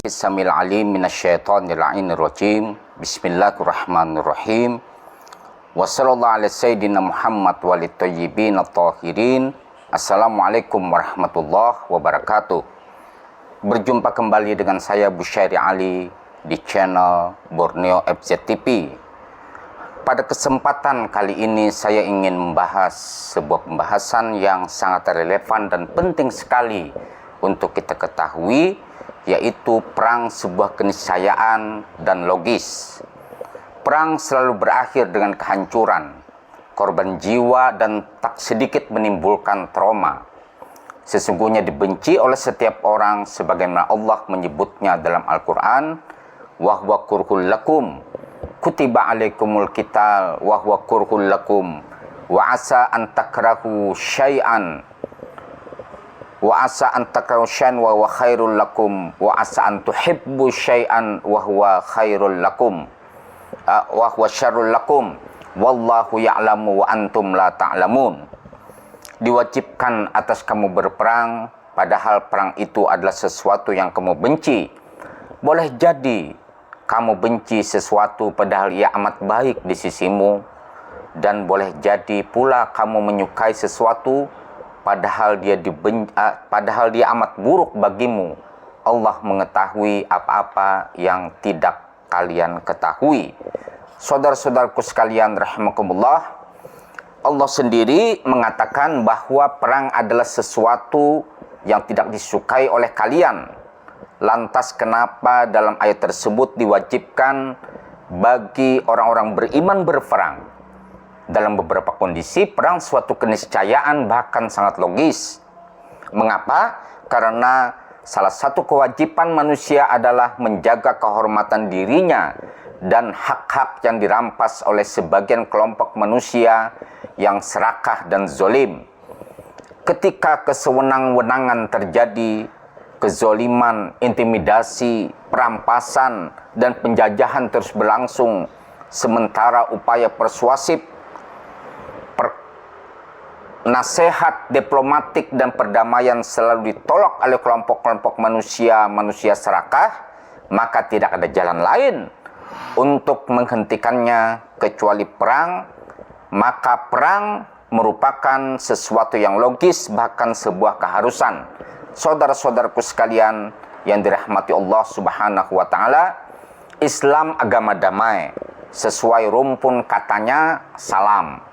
Bismil alim minasyaitonir rajim. Bismillahirrahmanirrahim. Wa sallallahu ala sayyidina Muhammad walid thayyibin at-tahirin. Assalamualaikum warahmatullahi wabarakatuh. Berjumpa kembali dengan saya Busyairi Ali di channel Borneo FZTV. Pada kesempatan kali ini saya ingin membahas sebuah pembahasan yang sangat relevan dan penting sekali untuk kita ketahui, yaitu perang sebuah keniscayaan dan logis. Perang selalu berakhir dengan kehancuran, korban jiwa, dan tak sedikit menimbulkan trauma. Sesungguhnya dibenci oleh setiap orang sebagaimana Allah menyebutnya dalam Al-Quran, wa huwa kurhul lakum, kutiba alaikumul qital wa huwa kurhul lakum, wa asa an takrahu syai'an wa asa an takrahu syai'an wa huwa khairul lakum, wa asa an tuhibbu syai'an wa huwa khairul lakum, wa huwa syarrul lakum, wallahu ya'lamu wa antum la ta'lamun. Diwajibkan atas kamu berperang, padahal perang itu adalah sesuatu yang kamu benci. Boleh jadi kamu benci sesuatu padahal ia amat baik di sisimu, dan boleh jadi pula kamu menyukai sesuatu padahal dia amat buruk bagimu. Allah mengetahui apa-apa yang tidak kalian ketahui. Saudara-saudaraku sekalian rahimakumullah, Allah sendiri mengatakan bahwa perang adalah sesuatu yang tidak disukai oleh kalian. Lantas kenapa dalam ayat tersebut diwajibkan bagi orang-orang beriman berperang? Dalam beberapa kondisi, perang suatu keniscayaan bahkan sangat logis. Mengapa? Karena salah satu kewajiban manusia adalah menjaga kehormatan dirinya dan hak-hak yang dirampas oleh sebagian kelompok manusia yang serakah dan zolim. Ketika kesewenang-wenangan terjadi, kezoliman, intimidasi, perampasan, dan penjajahan terus berlangsung, sementara upaya persuasif, nasihat diplomatik, dan perdamaian selalu ditolak oleh kelompok-kelompok manusia serakah, maka tidak ada jalan lain untuk menghentikannya kecuali perang. Maka perang merupakan sesuatu yang logis, bahkan sebuah keharusan. Saudara-saudaraku sekalian yang dirahmati Allah Subhanahu wa Ta'ala, Islam agama damai. Sesuai rumpun katanya salam.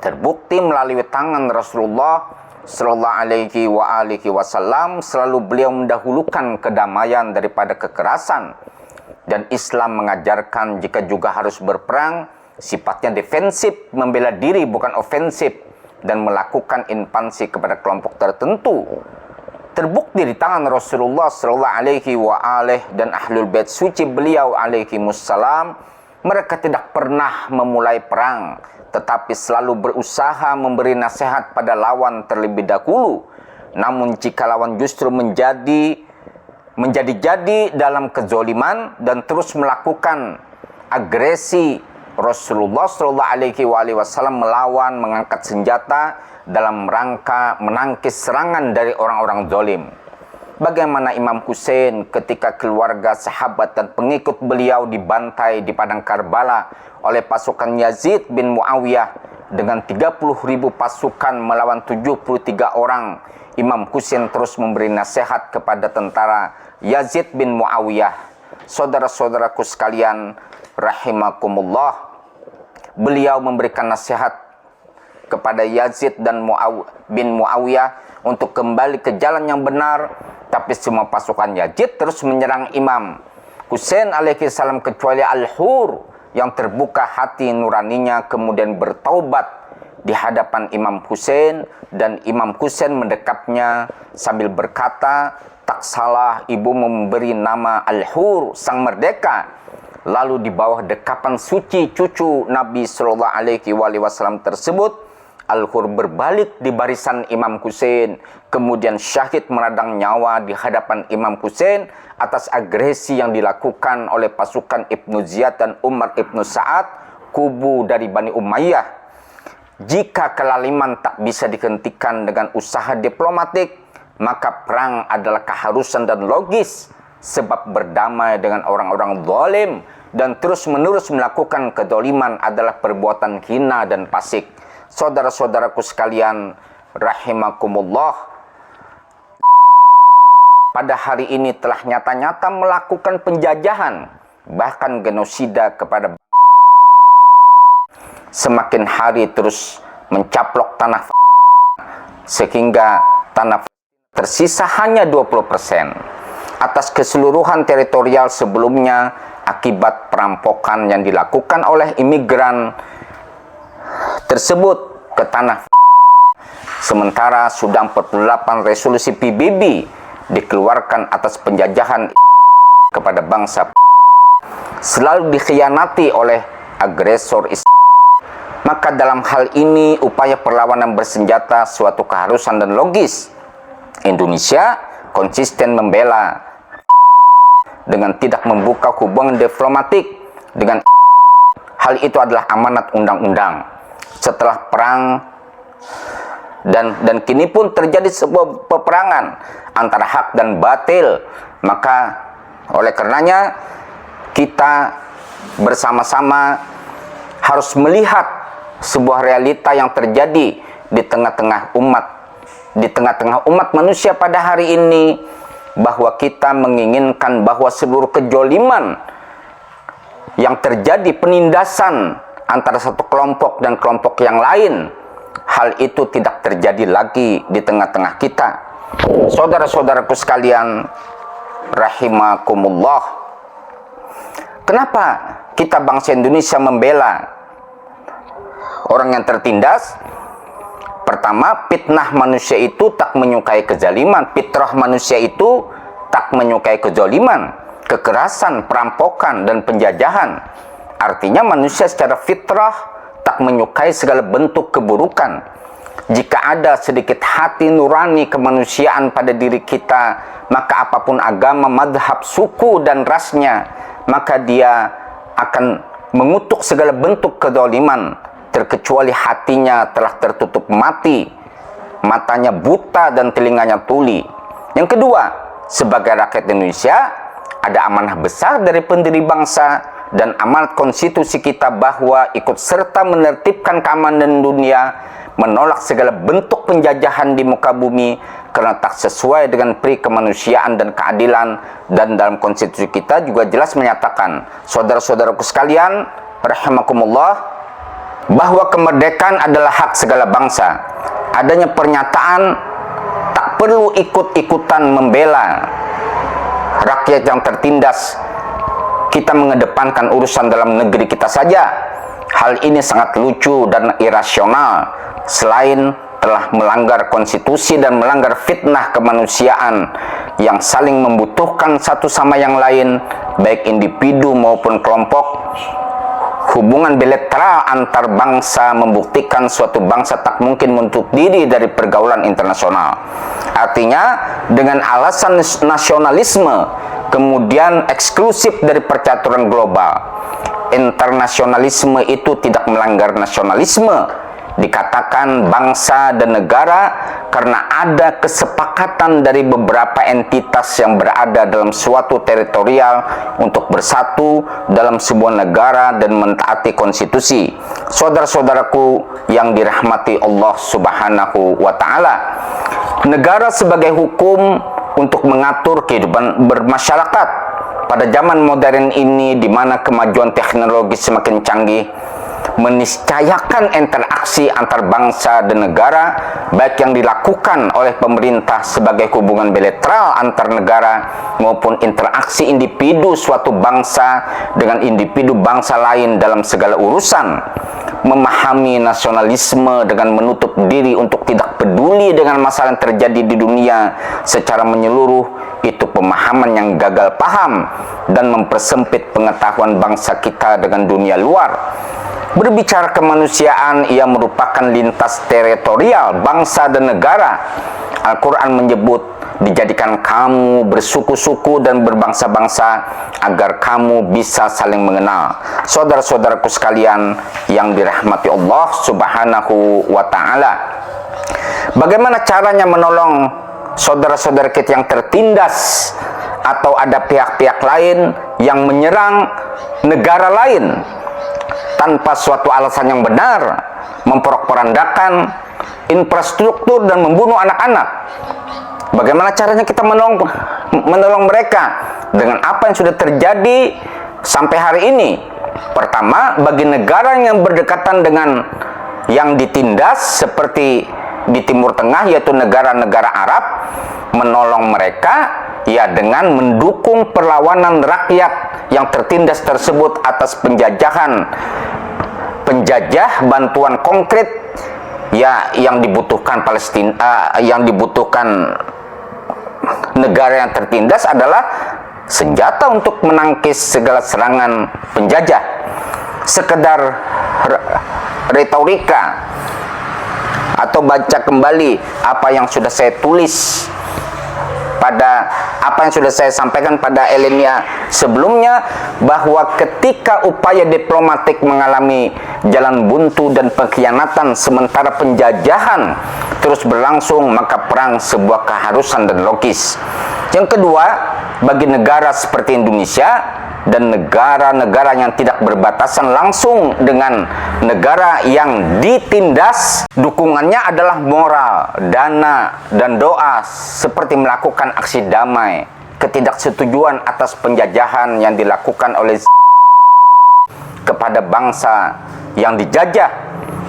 Terbukti melalui tangan Rasulullah Sallallahu Alaihi Wasallam, selalu beliau mendahulukan kedamaian daripada kekerasan. Dan Islam mengajarkan jika juga harus berperang, sifatnya defensif, membela diri bukan ofensif, dan melakukan invasi kepada kelompok tertentu. Terbukti di tangan Rasulullah Sallallahu Alaihi dan Ahlul Bait suci beliau alaihimussalam, mereka tidak pernah memulai perang, tetapi selalu berusaha memberi nasihat pada lawan terlebih dahulu. Namun jika lawan justru menjadi-jadi dalam kezoliman dan terus melakukan agresi, Rasulullah Shallallahu Alaihi Wasallam melawan, mengangkat senjata dalam rangka menangkis serangan dari orang-orang zolim. Bagaimana Imam Hussein ketika keluarga, sahabat, dan pengikut beliau dibantai di padang Karbala oleh pasukan Yazid bin Muawiyah dengan 30.000 pasukan melawan 73 orang. Imam Hussein terus memberi nasihat kepada tentara Yazid bin Muawiyah. Saudara-saudaraku sekalian rahimakumullah, beliau memberikan nasihat kepada Yazid bin Muawiyah untuk kembali ke jalan yang benar. Tapi semua pasukan Yazid terus menyerang Imam Hussein alaihissalam, kecuali Al-Hur yang terbuka hati nuraninya kemudian bertaubat di hadapan Imam Hussein, dan Imam Hussein mendekapnya sambil berkata, "Tak salah ibu memberi nama Al-Hur, sang merdeka." Lalu di bawah dekapan suci cucu Nabi Sallallahu Alaihi Wasallam tersebut, Al-Hur berbalik di barisan Imam Hussein, kemudian syahid meradang nyawa di hadapan Imam Hussein atas agresi yang dilakukan oleh pasukan Ibnu Ziyad dan Umar Ibnu Sa'ad, kubu dari Bani Umayyah. Jika kelaliman tak bisa dihentikan dengan usaha diplomatik, maka perang adalah keharusan dan logis. sebab berdamai dengan orang-orang zalim dan terus-menerus melakukan kezaliman adalah perbuatan hina dan fasik. Saudara-saudaraku sekalian, rahimakumullah, pada hari ini telah nyata-nyata melakukan penjajahan, bahkan genosida kepada semakin hari terus mencaplok tanah sehingga tanah tersisa hanya 20% atas keseluruhan teritorial sebelumnya akibat perampokan yang dilakukan oleh imigran tersebut ke tanah. Sementara sudah 48 resolusi PBB dikeluarkan atas penjajahan kepada bangsa selalu dikhianati oleh agresor Islam. Maka dalam hal ini upaya perlawanan bersenjata suatu keharusan dan logis. Indonesia konsisten membela dengan tidak membuka hubungan diplomatik dengan hal itu adalah amanat undang-undang. Setelah perang dan kini pun terjadi sebuah peperangan antara hak dan batil, maka oleh karenanya kita bersama-sama harus melihat sebuah realita yang terjadi di tengah-tengah umat manusia pada hari ini, bahwa kita menginginkan bahwa seluruh kejoliman yang terjadi, penindasan antara satu kelompok dan kelompok yang lain, hal itu tidak terjadi lagi di tengah-tengah kita. Saudara-saudaraku sekalian, rahimakumullah, kenapa kita bangsa Indonesia membela orang yang tertindas? Pertama, fitnah manusia itu tak menyukai kezaliman. Fitrah manusia itu tak menyukai kezaliman, kekerasan, perampokan, dan penjajahan. Artinya manusia secara fitrah tak menyukai segala bentuk keburukan. Jika ada sedikit hati nurani kemanusiaan pada diri kita, maka apapun agama, madhab, suku, dan rasnya, maka dia akan mengutuk segala bentuk kezaliman, terkecuali hatinya telah tertutup mati, matanya buta dan telinganya tuli. Yang kedua, sebagai rakyat Indonesia, ada amanah besar dari pendiri bangsa dan amanat konstitusi kita bahwa ikut serta menertibkan keamanan dunia, menolak segala bentuk penjajahan di muka bumi karena tak sesuai dengan pri kemanusiaan dan keadilan. Dan dalam konstitusi kita juga jelas menyatakan, saudara-saudaraku sekalian, rahimakumullah, bahwa kemerdekaan adalah hak segala bangsa. Adanya pernyataan tak perlu ikut-ikutan membela rakyat yang tertindas, kita mengedepankan urusan dalam negeri kita saja. Hal ini sangat lucu dan irasional. Selain telah melanggar konstitusi dan melanggar fitnah kemanusiaan yang saling membutuhkan satu sama yang lain, baik individu maupun kelompok, hubungan bilateral antar bangsa membuktikan suatu bangsa tak mungkin menutup diri dari pergaulan internasional. Artinya, dengan alasan nasionalisme, kemudian eksklusif dari percaturan global. Internasionalisme itu tidak melanggar nasionalisme. Dikatakan bangsa dan negara karena ada kesepakatan dari beberapa entitas yang berada dalam suatu teritorial untuk bersatu dalam sebuah negara dan mentaati konstitusi. Saudara-saudaraku yang dirahmati Allah Subhanahu wa Ta'ala, negara sebagai hukum untuk mengatur kehidupan bermasyarakat pada zaman modern ini, di mana kemajuan teknologi semakin canggih, meniscayakan interaksi antar bangsa dan negara, baik yang dilakukan oleh pemerintah sebagai hubungan bilateral antar negara maupun interaksi individu suatu bangsa dengan individu bangsa lain dalam segala urusan. Memahami nasionalisme dengan menutup diri untuk tidak peduli dengan masalah yang terjadi di dunia secara menyeluruh, itu pemahaman yang gagal paham dan mempersempit pengetahuan bangsa kita dengan dunia luar. Berbicara kemanusiaan, ia merupakan lintas teritorial bangsa dan negara. Al-Quran menyebut, dijadikan kamu bersuku-suku dan berbangsa-bangsa agar kamu bisa saling mengenal. Saudara-saudaraku sekalian yang dirahmati Allah Subhanahu wa Ta'ala, bagaimana caranya menolong saudara-saudara kita yang tertindas atau ada pihak-pihak lain yang menyerang negara lain tanpa suatu alasan yang benar, memporak-porandakan infrastruktur dan membunuh anak-anak. Bagaimana caranya kita menolong mereka dengan apa yang sudah terjadi sampai hari ini? Pertama, bagi negara yang berdekatan dengan yang ditindas seperti di Timur Tengah, yaitu negara-negara Arab, menolong mereka ya dengan mendukung perlawanan rakyat yang tertindas tersebut atas penjajah, bantuan konkret ya yang dibutuhkan Palestina, yang dibutuhkan negara yang tertindas adalah senjata untuk menangkis segala serangan penjajah. Sekedar retorika atau baca kembali apa yang sudah saya tulis pada apa yang sudah saya sampaikan pada Elenia sebelumnya, bahwa ketika upaya diplomatik mengalami jalan buntu dan pengkhianatan sementara penjajahan terus berlangsung, maka perang sebuah keharusan dan logis. Yang kedua, bagi negara seperti Indonesia dan negara-negara yang tidak berbatasan langsung dengan negara yang ditindas, dukungannya adalah moral, dana, dan doa, seperti melakukan aksi damai, ketidaksetujuan atas penjajahan yang dilakukan oleh kepada bangsa yang dijajah,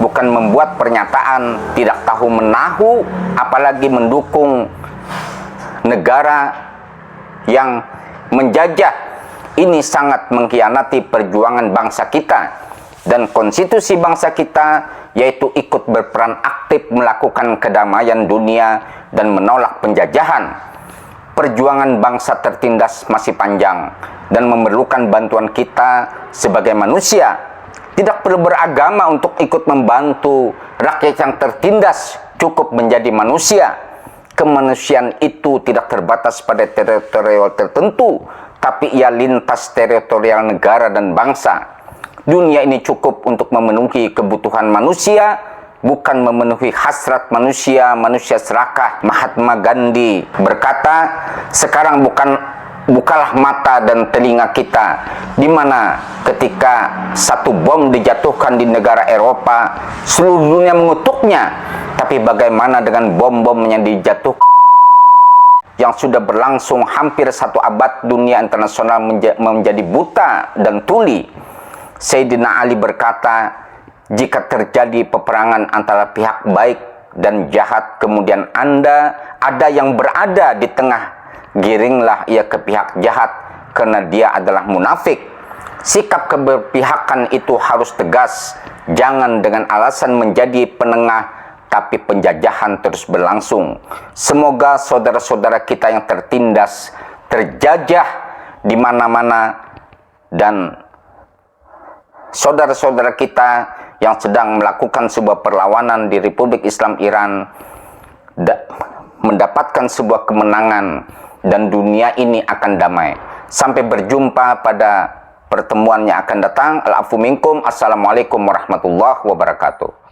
bukan membuat pernyataan tidak tahu menahu, apalagi mendukung negara yang menjajah. Ini sangat mengkhianati perjuangan bangsa kita dan konstitusi bangsa kita, yaitu ikut berperan aktif melakukan kedamaian dunia dan menolak penjajahan. Perjuangan bangsa tertindas masih panjang dan memerlukan bantuan kita sebagai manusia. Tidak perlu beragama untuk ikut membantu rakyat yang tertindas, cukup menjadi manusia. Kemanusiaan itu tidak terbatas pada teritorial tertentu, tapi ia lintas teritorial negara dan bangsa. Dunia ini cukup untuk memenuhi kebutuhan manusia, bukan memenuhi hasrat manusia. Manusia serakah. Mahatma Gandhi berkata, sekarang bukalah mata dan telinga kita, di mana ketika satu bom dijatuhkan di negara Eropa, seluruh dunia mengutuknya. Tapi bagaimana dengan bom-bom yang dijatuhkan yang sudah berlangsung hampir satu abad? Dunia internasional menjadi buta dan tuli. Sayyidina Ali berkata, jika terjadi peperangan antara pihak baik dan jahat, kemudian ada yang berada di tengah, giringlah ia ke pihak jahat, karena dia adalah munafik. Sikap keberpihakan itu harus tegas, jangan dengan alasan menjadi penengah, tapi penjajahan terus berlangsung. Semoga saudara-saudara kita yang tertindas, terjajah di mana-mana, dan saudara-saudara kita yang sedang melakukan sebuah perlawanan di Republik Islam Iran mendapatkan sebuah kemenangan dan dunia ini akan damai. Sampai berjumpa pada pertemuan yang akan datang. Al-afu minkum. Assalamualaikum warahmatullahi wabarakatuh.